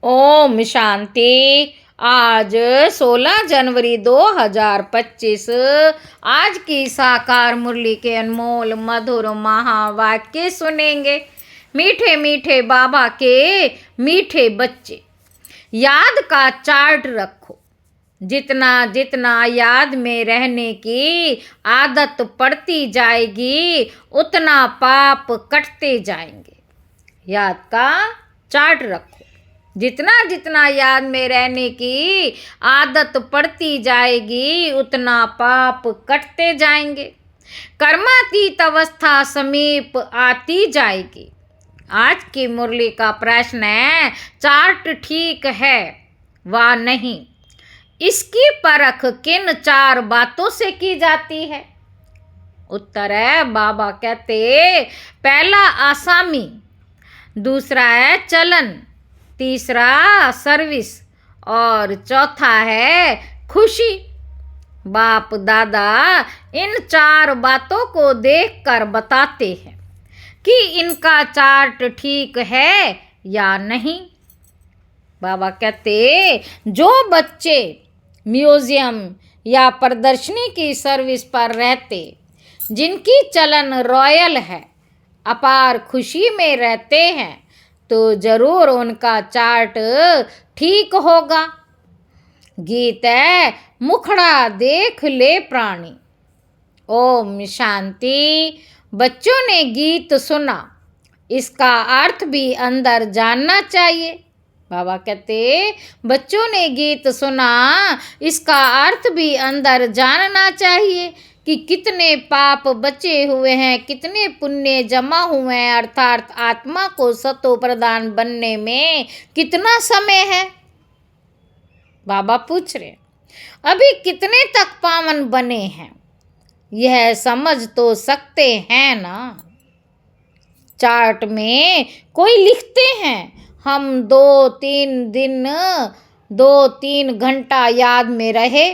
ओम शांति। आज 16 जनवरी 2025 आज की साकार मुरली के अनमोल मधुर महावाक्य सुनेंगे। मीठे मीठे बाबा के मीठे बच्चे, याद का चार्ट रखो। जितना जितना याद में रहने की आदत पड़ती जाएगी उतना पाप कटते जाएंगे। याद का चार्ट रखो। जितना जितना याद में रहने की आदत पड़ती जाएगी उतना पाप कटते जाएंगे। कर्मातीत अवस्था समीप आती जाएगी। आज की मुरली का प्रश्न है, चार्ट ठीक है व नहीं, इसकी परख किन 4 बातों से की जाती है? उत्तर है, बाबा कहते पहला आसामी, दूसरा है चलन, तीसरा सर्विस और चौथा है खुशी। बाप दादा इन 4 बातों को देखकर बताते हैं कि इनका चार्ट ठीक है या नहीं। बाबा कहते जो बच्चे म्यूजियम या प्रदर्शनी की सर्विस पर रहते, जिनकी चलन रॉयल है, अपार खुशी में रहते हैं, तो जरूर उनका चार्ट ठीक होगा। गीत है, मुखड़ा देख ले प्राणी। ओम शांति। बच्चों ने गीत सुना, इसका अर्थ भी अंदर जानना चाहिए। बाबा कहते बच्चों ने गीत सुना, इसका अर्थ भी अंदर जानना चाहिए कि कितने पाप बचे हुए हैं, कितने पुण्य जमा हुए हैं, अर्थात आत्मा को सतो प्रधान बनने में कितना समय है। बाबा पूछ रहे अभी कितने तक पावन बने हैं, यह समझ तो सकते हैं ना। चार्ट में कोई लिखते हैं हम 2-3 दिन 2-3 घंटा याद में रहे,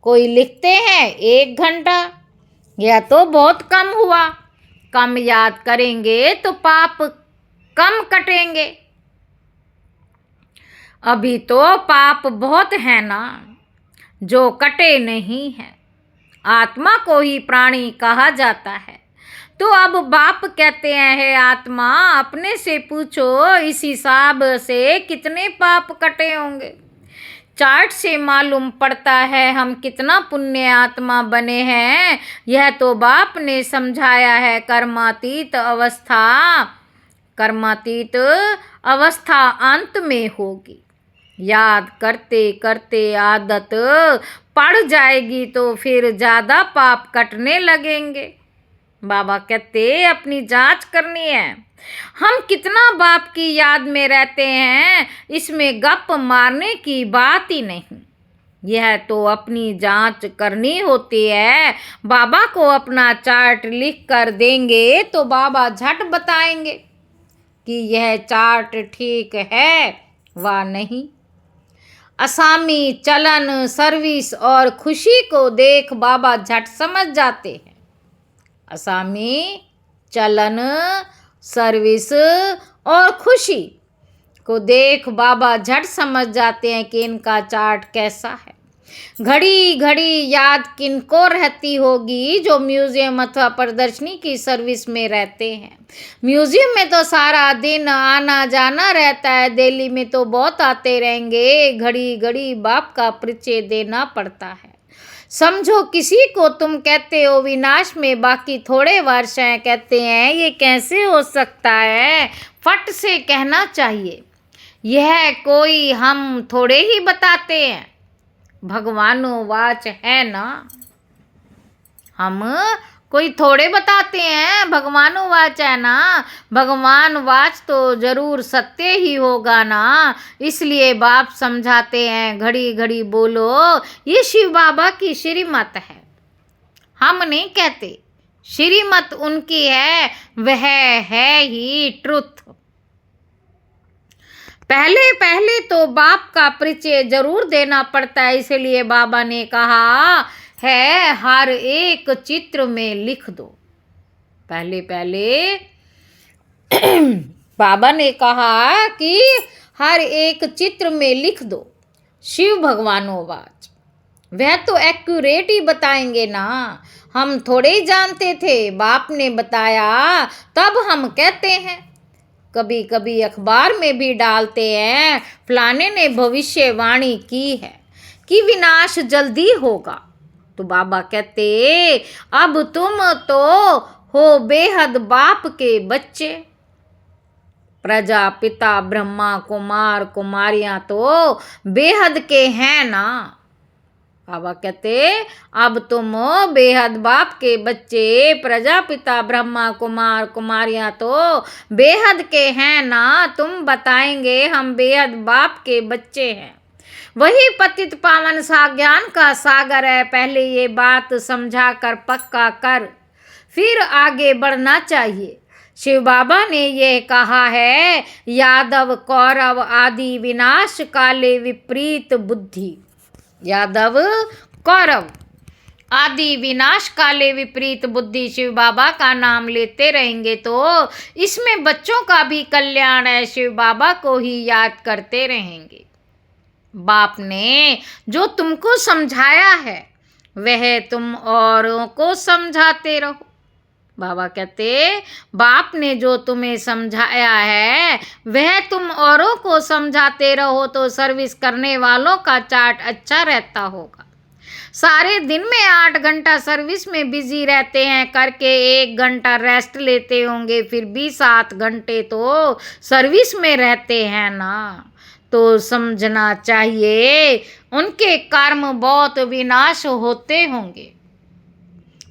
कोई लिखते हैं 1 घंटा, यह तो बहुत कम हुआ। कम याद करेंगे तो पाप कम कटेंगे। अभी तो पाप बहुत है ना, जो कटे नहीं है। आत्मा को ही प्राणी कहा जाता है। तो अब बाप कहते हैं, हे आत्मा अपने से पूछो, इस हिसाब से कितने पाप कटे होंगे। चार्ट से मालूम पड़ता है हम कितना पुण्य आत्मा बने हैं। यह तो बाप ने समझाया है। कर्मातीत अवस्था अंत में होगी। याद करते करते आदत पड़ जाएगी तो फिर ज़्यादा पाप कटने लगेंगे। बाबा कहते अपनी जांच करनी है, हम कितना बाप की याद में रहते हैं, इसमें गप मारने की बात ही नहीं। यह तो अपनी जांच करनी होती है। बाबा को अपना चार्ट लिख कर देंगे तो बाबा झट बताएंगे कि यह चार्ट ठीक है व नहीं। असामी, चलन, सर्विस और खुशी को देख बाबा झट समझ जाते हैं। असामी, चलन, सर्विस और खुशी को देख बाबा झट समझ जाते हैं कि इनका चार्ट कैसा है। घड़ी घड़ी याद किनको रहती होगी जो म्यूजियम अथवा प्रदर्शनी की सर्विस में रहते हैं। म्यूजियम में तो सारा दिन आना जाना रहता है, दिल्ली में तो बहुत आते रहेंगे। घड़ी घड़ी बाप का परिचय देना पड़ता है। समझो किसी को तुम कहते हो विनाश में बाकी थोड़े वर्ष हैं, कहते हैं ये कैसे हो सकता है। फट से कहना चाहिए यह कोई हम थोड़े ही बताते हैं, भगवानो वाच है ना। हम कोई थोड़े बताते हैं, भगवानो वाच है ना। भगवान वाच तो जरूर सत्य ही होगा ना। इसलिए बाप समझाते हैं घड़ी घड़ी बोलो, ये शिव बाबा की श्रीमत है। हम नहीं कहते, श्रीमत उनकी है, वह है ही ट्रुथ। पहले पहले तो बाप का परिचय जरूर देना पड़ता है। इसलिए बाबा ने कहा है हर एक चित्र में लिख दो। पहले पहले बाबा ने कहा कि हर एक चित्र में लिख दो शिव भगवानोवाच। वह तो एक्यूरेट ही बताएंगे ना, हम थोड़े ही जानते थे, बाप ने बताया तब हम कहते हैं। कभी कभी अखबार में भी डालते हैं, फलाने ने भविष्यवाणी की है कि विनाश जल्दी होगा। तो बाबा कहते अब तुम तो हो बेहद बाप के बच्चे। प्रजापिता ब्रह्मा कुमार कुमारियां तो बेहद के हैं ना। बाबा कहते अब तुम बेहद बाप के बच्चे, प्रजापिता ब्रह्मा कुमार कुमारियां तो बेहद के हैं ना। तुम बताएंगे हम बेहद बाप के बच्चे हैं। वही पतित पावन सा ज्ञान का सागर है। पहले ये बात समझा कर पक्का कर, फिर आगे बढ़ना चाहिए। शिव बाबा ने यह कहा है, यादव कौरव आदि विनाश काले विपरीत बुद्धि। यादव कौरव आदि विनाश काले विपरीत बुद्धि। शिव बाबा का नाम लेते रहेंगे तो इसमें बच्चों का भी कल्याण है। शिव बाबा को ही याद करते रहेंगे। बाप ने जो तुमको समझाया है वह तुम औरों को समझाते रहो। बाबा कहते बाप ने जो तुम्हें समझाया है वह तुम औरों को समझाते रहो तो सर्विस करने वालों का चार्ट अच्छा रहता होगा। सारे दिन में 8 घंटा सर्विस में बिजी रहते हैं, करके 1 घंटा रेस्ट लेते होंगे, फिर भी 7 घंटे तो सर्विस में रहते हैं ना। तो समझना चाहिए उनके कर्म बहुत विनाश होते होंगे।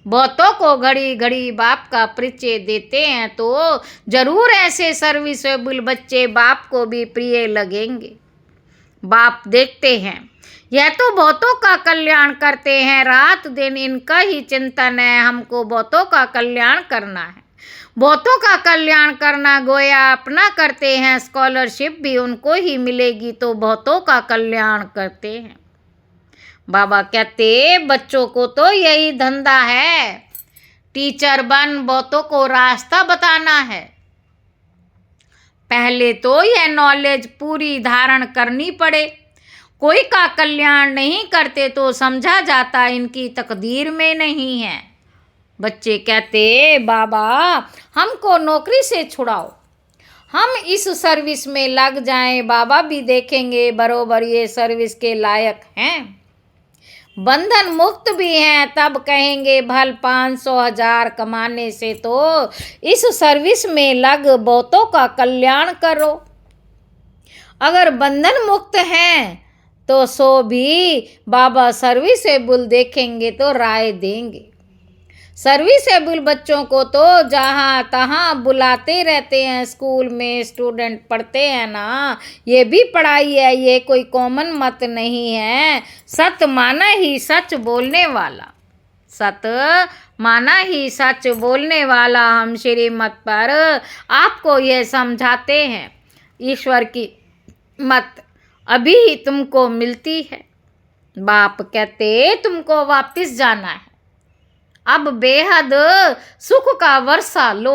बहुतों को घड़ी घड़ी बाप का परिचय देते हैं तो जरूर ऐसे सर्विसेबल बच्चे बाप को भी प्रिय लगेंगे। बाप देखते हैं यह तो बहुतों का कल्याण करते हैं, रात दिन इनका ही चिंतन है, हमको बहुतों का कल्याण करना है। बहुतों का कल्याण करना गोया अपना करते हैं, स्कॉलरशिप भी उनको ही मिलेगी तो बहुतों का कल्याण करते हैं। बाबा कहते बच्चों को तो यही धंधा है, टीचर बन बहुतों को रास्ता बताना है। पहले तो यह नॉलेज पूरी धारण करनी पड़े। कोई का कल्याण नहीं करते तो समझा जाता इनकी तकदीर में नहीं है। बच्चे कहते बाबा हमको नौकरी से छुड़ाओ, हम इस सर्विस में लग जाएं, बाबा भी देखेंगे बरोबर ये सर्विस के लायक हैं, बंधन मुक्त भी हैं, तब कहेंगे भल 500,000 कमाने से तो इस सर्विस में लग बहुतों का कल्याण करो। अगर बंधन मुक्त हैं तो सो भी बाबा सर्विसेबल देखेंगे तो राय देंगे। सर्विसेबल बच्चों को तो जहाँ तहाँ बुलाते रहते हैं, स्कूल में स्टूडेंट पढ़ते हैं ना, ये भी पढ़ाई है, ये कोई कॉमन मत नहीं है। सत माना ही सच बोलने वाला, सत माना ही सच बोलने वाला हम श्रीमत पर आपको यह समझाते हैं। ईश्वर की मत अभी ही तुमको मिलती है। बाप कहते तुमको वापस जाना है, अब बेहद सुख का वर्षा लो।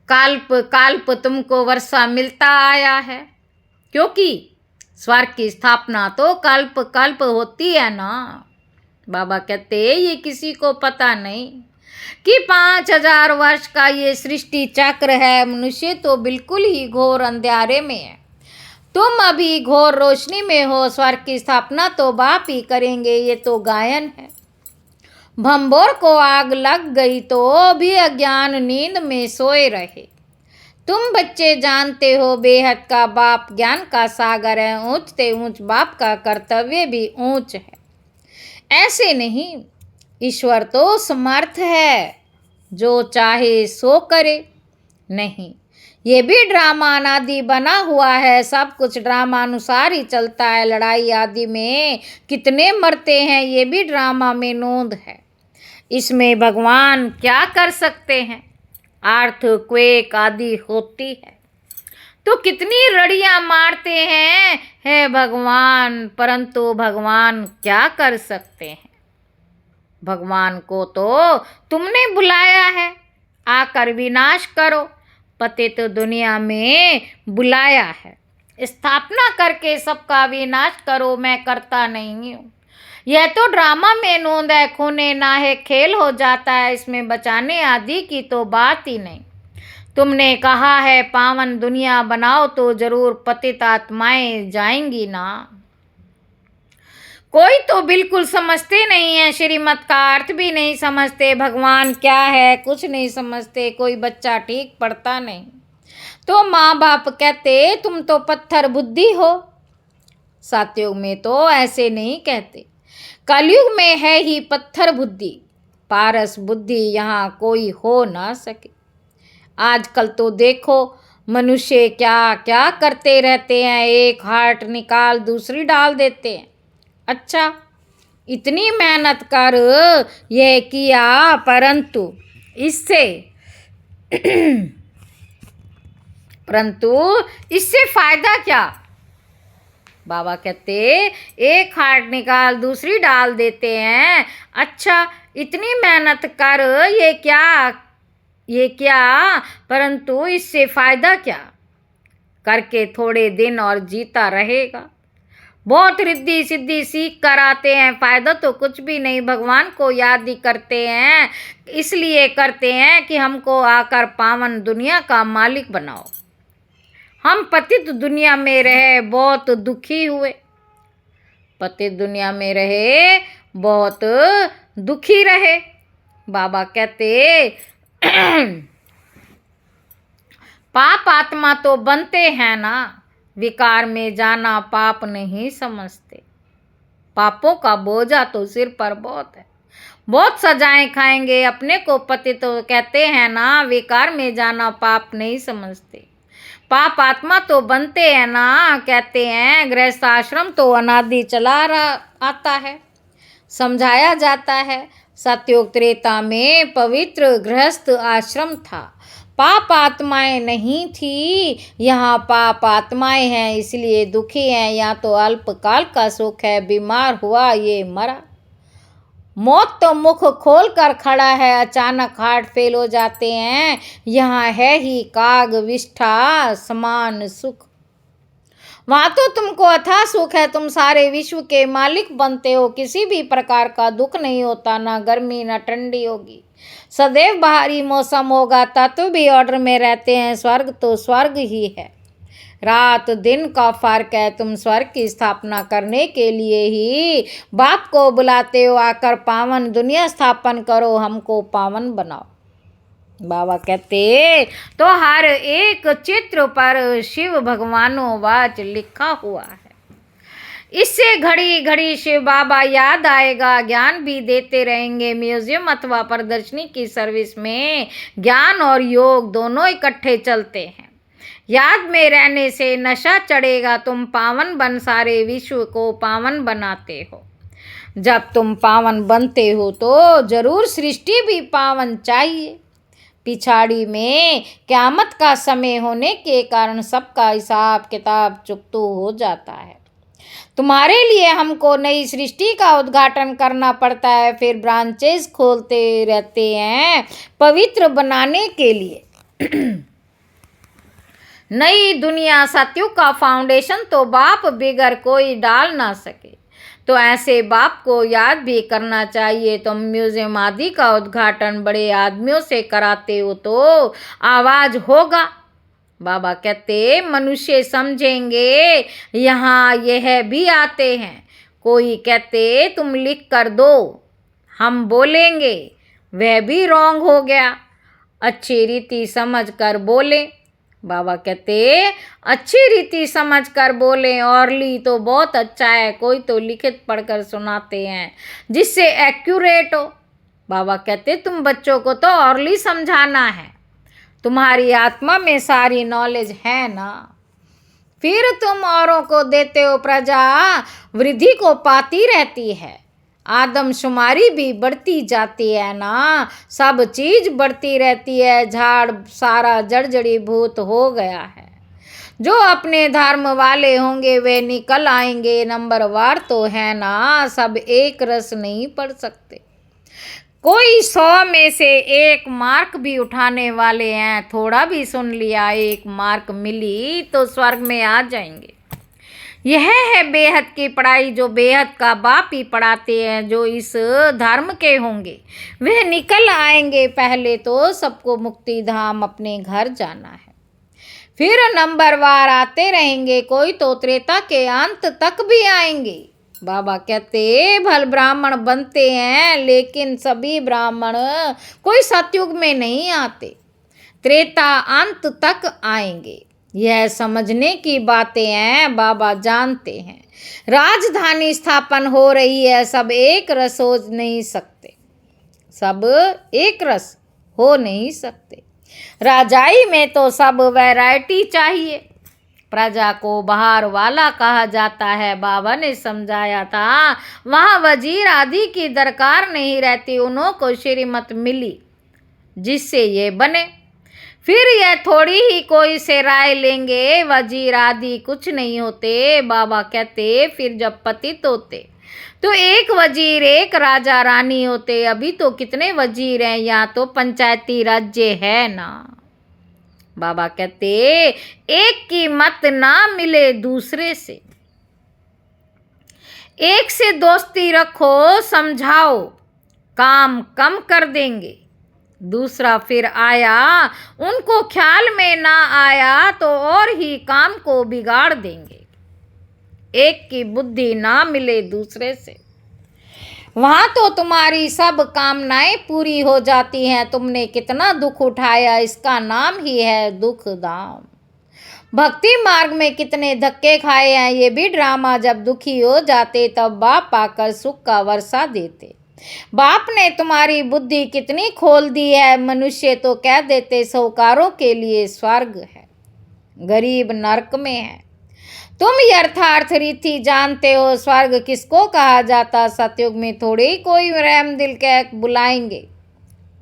कल्प कल्प तुमको वर्षा मिलता आया है, क्योंकि स्वर्ग की स्थापना तो कल्प कल्प होती है ना। बाबा कहते ये किसी को पता नहीं कि 5,000 वर्ष का ये सृष्टि चक्र है। मनुष्य तो बिल्कुल ही घोर अंधेरे में है, तुम अभी घोर रोशनी में हो। स्वर्ग की स्थापना तो बाप ही करेंगे, ये तो गायन है। भंबोर को आग लग गई तो भी अज्ञान नींद में सोए रहे। तुम बच्चे जानते हो बेहद का बाप ज्ञान का सागर है, ऊंचते ऊंच बाप का कर्तव्य भी ऊंच है। ऐसे नहीं, ईश्वर तो समर्थ है, जो चाहे सो करे। नहीं, ये भी ड्रामा आदि बना हुआ है, सब कुछ ड्रामा अनुसार ही चलता है। लड़ाई आदि में कितने मरते हैं ये भी ड्रामा में नोंद है। इसमें भगवान क्या कर सकते हैं? अर्थक्वेक आदि होती है तो कितनी रड़ियां मारते हैं है भगवान, परंतु भगवान क्या कर सकते हैं? भगवान को तो तुमने बुलाया है, आकर विनाश करो। पतित दुनिया में बुलाया है, स्थापना करके सबका विनाश करो, मैं करता नहीं हूँ। यह तो ड्रामा में नोंद है, खूने ना है खेल हो जाता है, इसमें बचाने आदि की तो बात ही नहीं। तुमने कहा है पावन दुनिया बनाओ, तो जरूर पतित आत्माएं जाएंगी ना। कोई तो बिल्कुल समझते नहीं है, श्रीमत का अर्थ भी नहीं समझते, भगवान क्या है कुछ नहीं समझते। कोई बच्चा ठीक पढ़ता नहीं तो माँ बाप कहते तुम तो पत्थर बुद्धि हो। सतयुग में तो ऐसे नहीं कहते, कलयुग में है ही पत्थर बुद्धि, पारस बुद्धि यहाँ कोई हो ना सके। आजकल तो देखो मनुष्य क्या क्या करते रहते हैं, एक हार्ट निकाल दूसरी डाल देते हैं। अच्छा, इतनी मेहनत कर यह किया, परंतु इससे फायदा क्या? बाबा कहते एक हार्ट निकाल दूसरी डाल देते हैं। अच्छा, इतनी मेहनत कर ये क्या, परंतु इससे फायदा क्या? करके थोड़े दिन और जीता रहेगा। बहुत रिद्धि सिद्धि सीख कर आते हैं, फायदा तो कुछ भी नहीं। भगवान को याद ही करते हैं, इसलिए करते हैं कि हमको आकर पावन दुनिया का मालिक बनाओ। हम पतित दुनिया में रहे बहुत दुखी हुए, पतित दुनिया में रहे बहुत दुखी रहे। बाबा कहते पाप आत्मा तो बनते हैं ना, विकार में जाना पाप नहीं समझते। पापों का बोझा तो सिर पर बहुत है, बहुत सजाएं खाएंगे, अपने को पतित तो कहते हैं ना, विकार में जाना पाप नहीं समझते। पाप आत्मा तो बनते हैं ना, कहते हैं गृहस्थ आश्रम तो अनादि चला रहा आता है, समझाया जाता है। सतयुग त्रेता में पवित्र गृहस्थ आश्रम था, पाप आत्माएं नहीं थी। यहाँ पाप आत्माएं हैं इसलिए दुखी हैं। यहाँ तो अल्पकाल का सुख है, बीमार हुआ ये मरा। मौत तो मुख खोल कर खड़ा है, अचानक हार्ट फेल हो जाते हैं। यहाँ है ही काग विष्ठा समान सुख, वहाँ तो तुमको अथाह सुख है, तुम सारे विश्व के मालिक बनते हो। किसी भी प्रकार का दुख नहीं होता, ना गर्मी ना ठंडी होगी, सदैव बाहरी मौसम होगा। तत्व भी ऑर्डर में रहते हैं, स्वर्ग तो स्वर्ग ही है, रात दिन का फर्क है। तुम स्वर्ग की स्थापना करने के लिए ही बाप को बुलाते हो, आकर पावन दुनिया स्थापन करो, हमको पावन बनाओ। बाबा कहते तो हर एक चित्र पर शिव भगवानों वाच लिखा हुआ है, इससे घड़ी घड़ी शिव बाबा याद आएगा, ज्ञान भी देते रहेंगे। म्यूजियम अथवा प्रदर्शनी की सर्विस में ज्ञान और योग दोनों इकट्ठे चलते हैं। याद में रहने से नशा चढ़ेगा, तुम पावन बन सारे विश्व को पावन बनाते हो। जब तुम पावन बनते हो तो जरूर सृष्टि भी पावन चाहिए। पिछाड़ी में क़यामत का समय होने के कारण सबका हिसाब किताब चुकता हो जाता है। तुम्हारे लिए हमको नई सृष्टि का उद्घाटन करना पड़ता है, फिर ब्रांचेस खोलते रहते हैं पवित्र बनाने के लिए। नई दुनिया सतयुग का फाउंडेशन तो बाप बिगर कोई डाल ना सके, तो ऐसे बाप को याद भी करना चाहिए। तुम म्यूजियम आदि का उद्घाटन बड़े आदमियों से कराते हो तो आवाज होगा। बाबा कहते मनुष्य समझेंगे, यहाँ यह भी आते हैं। कोई कहते तुम लिख कर दो, हम बोलेंगे, वह भी रॉन्ग हो गया, अच्छी रीति समझ कर बोले। बाबा कहते अच्छी रीति समझ कर बोलें, औरली तो बहुत अच्छा है, कोई तो लिखित पढ़कर सुनाते हैं जिससे एक्यूरेट हो। बाबा कहते तुम बच्चों को तो औरली समझाना है, तुम्हारी आत्मा में सारी नॉलेज है ना, फिर तुम औरों को देते हो, प्रजा वृद्धि को पाती रहती है, आदमशुमारी भी बढ़ती जाती है ना, सब चीज बढ़ती रहती है। झाड़ सारा जड़जड़ी भूत हो गया है, जो अपने धर्म वाले होंगे वे निकल आएंगे। नंबरवार तो है ना, सब एक रस नहीं पढ़ सकते। कोई 100 में से 1 मार्क भी उठाने वाले हैं, थोड़ा भी सुन लिया, 1 मार्क मिली तो स्वर्ग में आ जाएंगे। यह है बेहद की पढ़ाई, जो बेहद का बाप ही पढ़ाते हैं। जो इस धर्म के होंगे वह निकल आएंगे। पहले तो सबको मुक्ति धाम अपने घर जाना है, फिर नंबरवार आते रहेंगे। कोई तो त्रेता के अंत तक भी आएंगे। बाबा कहते भल ब्राह्मण बनते हैं, लेकिन सभी ब्राह्मण कोई सतयुग में नहीं आते, त्रेता अंत तक आएंगे। यह समझने की बातें हैं, बाबा जानते हैं। राजधानी स्थापन हो रही है, सब एक रस हो नहीं सकते, सब एक रस हो नहीं सकते। राजाई में तो सब वैरायटी चाहिए। प्रजा को बाहर वाला कहा जाता है। बाबा ने समझाया था, वहाँ वजीर आदि की दरकार नहीं रहती, उन्हों को श्रीमत मिली जिससे ये बने। फिर यह थोड़ी ही कोई से राय लेंगे, वजीर आदि कुछ नहीं होते। बाबा कहते फिर जब पतित होते तो 1 वजीर 1 राजा रानी होते। अभी तो कितने वजीर हैं, यहाँ तो पंचायती राज्य है ना। बाबा कहते एक की मत ना मिले दूसरे से, एक से दोस्ती रखो, समझाओ, काम कम कर देंगे। दूसरा फिर आया, उनको ख्याल में ना आया तो और ही काम को बिगाड़ देंगे। एक की बुद्धि ना मिले दूसरे से, वहाँ तो तुम्हारी सब कामनाएं पूरी हो जाती हैं। तुमने कितना दुख उठाया, इसका नाम ही है दुख दाम। भक्ति मार्ग में कितने धक्के खाए हैं, ये भी ड्रामा। जब दुखी हो जाते तब बाप आकर सुख का वर्षा देते। बाप ने तुम्हारी बुद्धि कितनी खोल दी है। मनुष्य तो कह देते साहूकारों के लिए स्वर्ग है, गरीब नरक में है। तुम यथार्थ रीति जानते हो, स्वर्ग किसको कहा जाता। सतयुग में थोड़े ही कोई रहम दिल कह बुलाएंगे,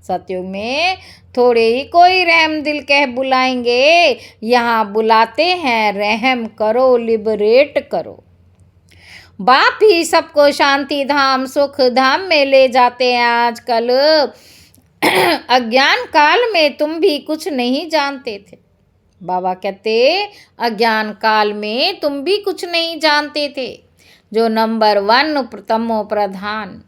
सतयुग में थोड़े ही कोई रहम दिल कह बुलाएंगे। यहाँ बुलाते हैं रहम करो, लिबरेट करो। बाप ही सबको शांति धाम सुख धाम में ले जाते हैं। आजकल अज्ञान काल में तुम भी कुछ नहीं जानते थे। बाबा कहते अज्ञान काल में तुम भी कुछ नहीं जानते थे। जो नंबर 1 तमो प्रधान,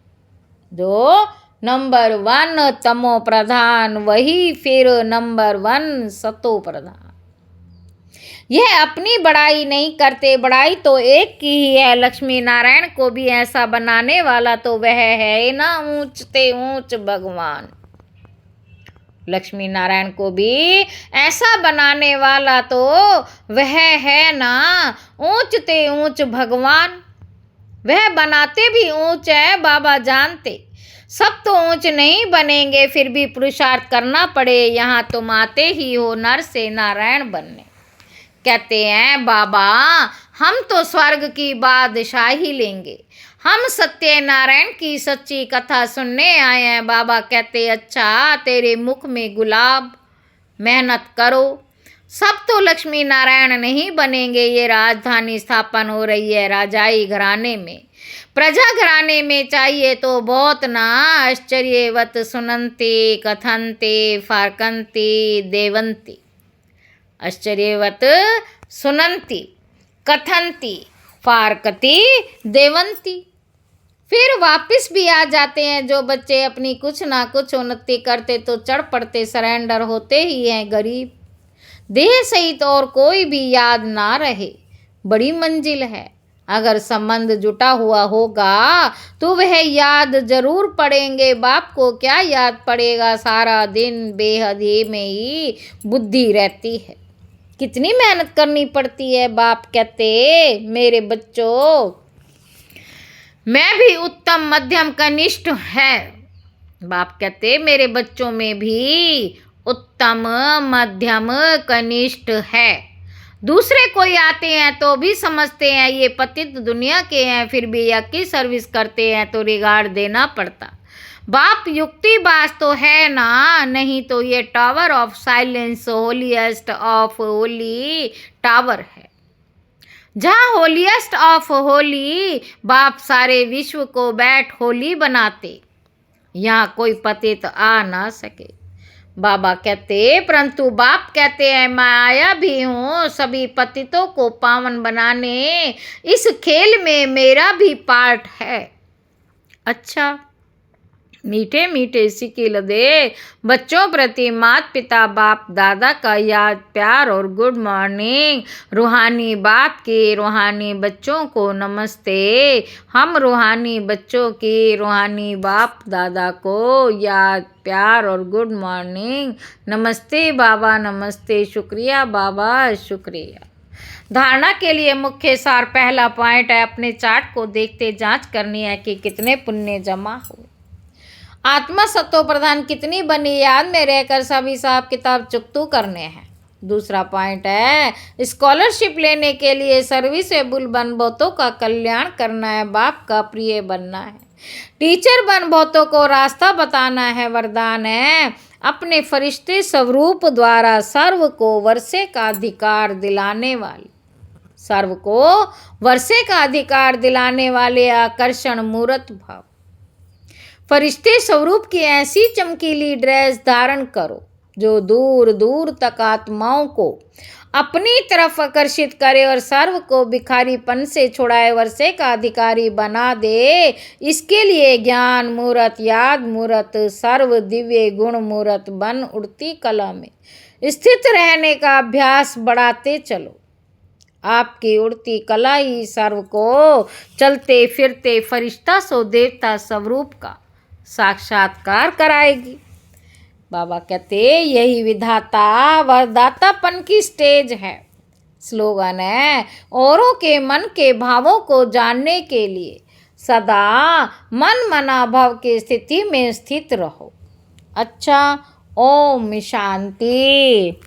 जो नंबर 1 तमो प्रधान, वही फिर नंबर 1 सतो प्रधान। यह अपनी बड़ाई नहीं करते, बड़ाई तो एक की ही है। लक्ष्मी नारायण को भी ऐसा बनाने वाला तो वह है ना ऊंचते ऊंच भगवान। लक्ष्मी नारायण को भी ऐसा बनाने वाला तो वह है ना ऊंचते ऊंच भगवान। वह बनाते भी ऊंच है, बाबा जानते। सब तो ऊंच नहीं बनेंगे, फिर भी पुरुषार्थ करना पड़े। यहाँ तुम आते ही हो नर से नारायण बनने। कहते हैं बाबा हम तो स्वर्ग की बादशाही लेंगे, हम सत्यनारायण की सच्ची कथा सुनने आए हैं। बाबा कहते अच्छा तेरे मुख में गुलाब, मेहनत करो। सब तो लक्ष्मी नारायण नहीं बनेंगे। ये राजधानी स्थापन हो रही है राजाई घराने में, प्रजा घराने में चाहिए तो बहुत ना। आश्चर्यवत सुनंते कथनते फारकंते देवंती। आश्चर्यवत सुनंती कथनती फारकती देवंती। फिर वापस भी आ जाते हैं। जो बच्चे अपनी कुछ ना कुछ उन्नति करते तो चढ़ पड़ते, सरेंडर होते ही हैं गरीब। देह सहित और कोई भी याद ना रहे, बड़ी मंजिल है। अगर संबंध जुटा हुआ होगा तो वह याद जरूर पड़ेंगे। बाप को क्या याद पड़ेगा, सारा दिन बेहदी में ही बुद्धि रहती है। कितनी मेहनत करनी पड़ती है। बाप कहते मेरे बच्चों मैं भी उत्तम मध्यम कनिष्ठ है। बाप कहते मेरे बच्चों में भी उत्तम मध्यम कनिष्ठ है। दूसरे कोई आते हैं तो भी समझते हैं ये पतित दुनिया के हैं, फिर भी यज्ञ की सर्विस करते हैं तो रिगार्ड देना पड़ता। बाप युक्तिबाज तो है ना, नहीं तो ये tower of silence holiest of Holi tower है, जहाँ होलीएस्ट ऑफ होली बाप सारे विश्व को बैठ होली बनाते। यहाँ कोई पतित आ ना सके। बाबा कहते, परंतु बाप कहते हैं मैं आया भी हूँ सभी पतितों को पावन बनाने, इस खेल में मेरा भी पार्ट है। अच्छा, मीठे मीठे सिकिल दे बच्चों प्रति माता पिता बाप दादा का याद प्यार और गुड मॉर्निंग। रूहानी बाप के रूहानी बच्चों को नमस्ते। हम रूहानी बच्चों की रूहानी बाप दादा को याद प्यार और गुड मॉर्निंग। नमस्ते बाबा, नमस्ते, शुक्रिया बाबा, शुक्रिया। धारणा के लिए मुख्य सार पहला पॉइंट है, अपने चार्ट को देखते जांच करनी है कि कितने पुण्य जमा हुए। आत्मा सत्व प्रधान कितनी बनी, याद में रहकर सभी हिसाब किताब चुकतू करने हैं। दूसरा पॉइंट है, स्कॉलरशिप लेने के लिए सर्विसेबल बन बहुतों का कल्याण करना है, बाप का प्रिय बनना है। टीचर बन बहुतों को रास्ता बताना है, वरदान है। अपने फरिश्ते स्वरूप द्वारा सर्व को वर्षे का अधिकार दिलाने वाले, सर्व को वर्षे का अधिकार दिलाने वाले आकर्षण मूर्त भाव। फरिश्ते स्वरूप की ऐसी चमकीली ड्रेस धारण करो जो दूर दूर तक आत्माओं को अपनी तरफ आकर्षित करे और सर्व को भिखारीपन से छुड़ाए, वर्षे का अधिकारी बना दे। इसके लिए ज्ञान मूर्त, याद मूर्त, सर्व दिव्य गुण मूर्त बन उड़ती कला में स्थित रहने का अभ्यास बढ़ाते चलो। आपकी उड़ती कला ही सर्व को चलते फिरते फरिश्ता सो देवता स्वरूप का साक्षात्कार कराएगी। बाबा कहते, यही विधाता वरदातापन की स्टेज है। स्लोगन है, औरों के मन के भावों को जानने के लिए सदा मन मना भाव की स्थिति में स्थित रहो। अच्छा, ओम शांति।